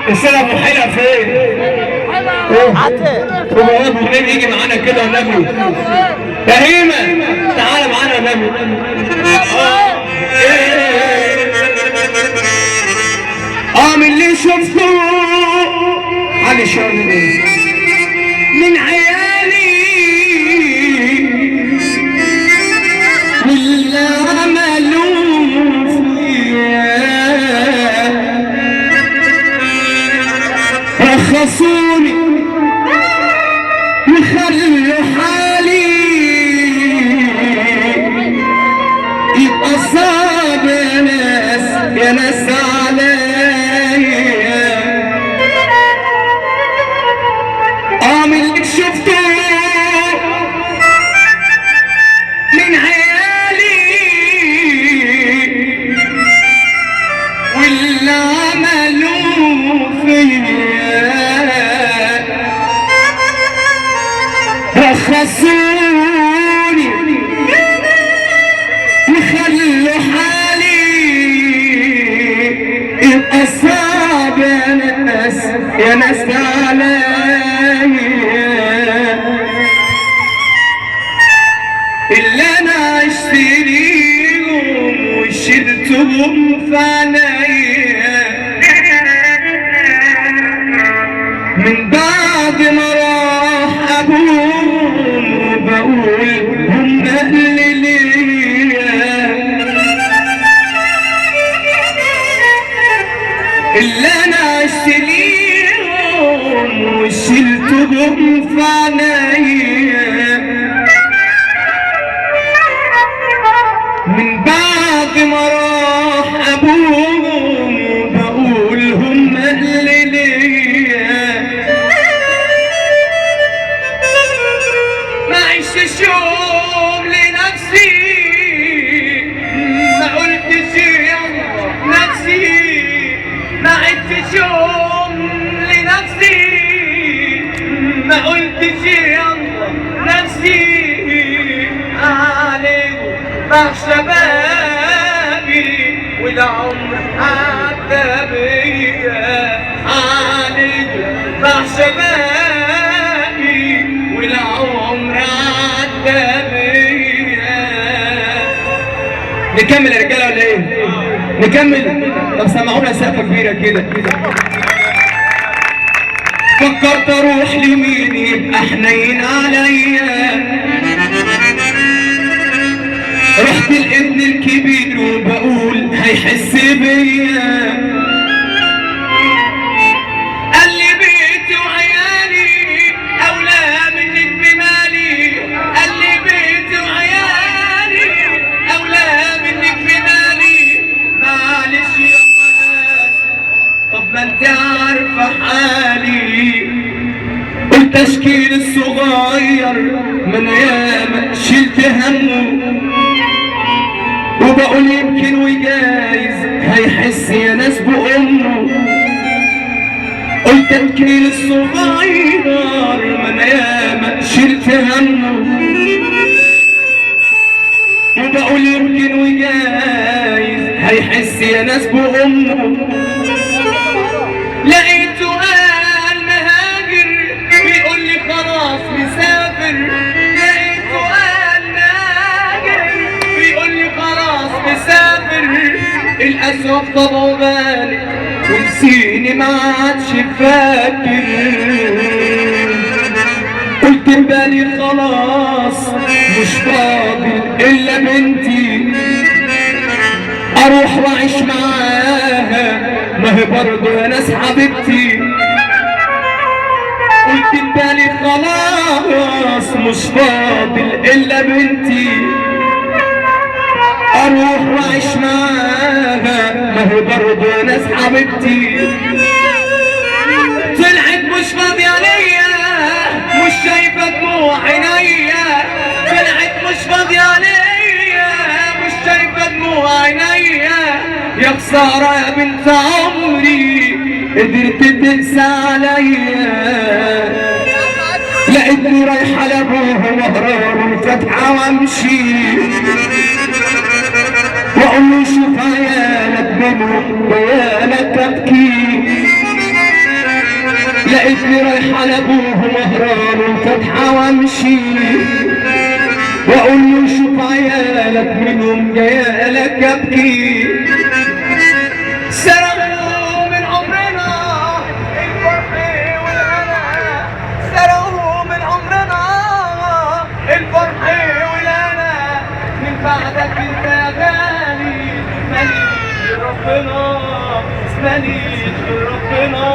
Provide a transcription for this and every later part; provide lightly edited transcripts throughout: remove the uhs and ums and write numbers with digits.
السنة ابو حيلة فين؟ هو ابو حيلة يجي معانا كده والنبي. يا هيمة تعالى معانا والنبي. من اللي شفته على شرني من عيالي واللي عملوا فيا رخصوني وخلوا حالي يبقى صعب يا ناس يا ناس عليا. من اللي شفته من عيالي واللي عملوا فيا رخصوني وخلوا حالي يبقى صعب يا ناس يا ناس عليا. اللي انا عشت ليهم وشلتهم في عينيا من بعد ما راح ابوهم وبقول هم اهل ليا. اللي انا عشت ليهم وشلتهم في عينيا من بعد ما راح ابوهم وبقول هم اهل ليا. ما عشتش يوم لنفسي ما قلتش يلا نفسي ما عشتش يوم لنفسي ما قلتش يلا نفسي عليكم مع شبابي والعمر عدى بيا عليكم مع شبابي والعمر عدى بيا. نكمل يا رجاله ولا ايه؟ نكمل؟ طب سمعونا سقفه كبيره كده. فكرت اروح لمين يبقى حنين عليا رحت الابن الكبير وبقول هيحس بيا. قال لي بيتي وعيالي اولى منك بمالي. قال لي بيتي وعيالي اولى منك بمالي. معلش يا ناس طب ما انت عارفه حالي. قلت اشكيل الصغير من ياما شلت همه وبقول يمكن وجايز هيحس يا ناس بأمه. قلت اشكيل الصغير من ياما شلت همه وبقول يمكن وجايز هيحس يا ناس بأمه. لقيته قال مهاجر بيقول لي خلاص مسافر. لقيته قال مهاجر بيقول لي خلاص مسافر. الاسوأ طبعه بالي ونسيني ما عادش فاكر. قلت بالي خلاص مش فاضل الا بنتي اروح واعيش معاها ما هي برضه يا ناس حبيبتي. قلت بالي خلاص مش فاضل الا بنتي اروح واعيش معاها ما هي برضه يا ناس حبيبتي. طلعت مش فاضية ليا مش شايفة دموع عينيا. طلعت مش فاضية ليا مش شايفة دموع عينيا. يا خسارة يا بنت عمري قدرت تنسى عليا. لقيتني رايحة لابوها وهران وفاتحة وامشي واقول له شوف عيالك منهم ويالك ابكي. لقيتني رايحة لابوه مهران وفاتحة وامشي واقول له شوف عيالك منهم جايالك ابكي. سرقوا من عمرنا الفرح والهنا، سرقوا من عمرنا الفرح والهنا، من بعدك انت يا غالي ماليش ربنا، ماليش ربنا،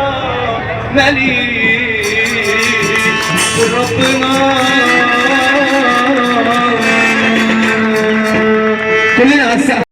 ماليش ربنا. كلنا على السقف.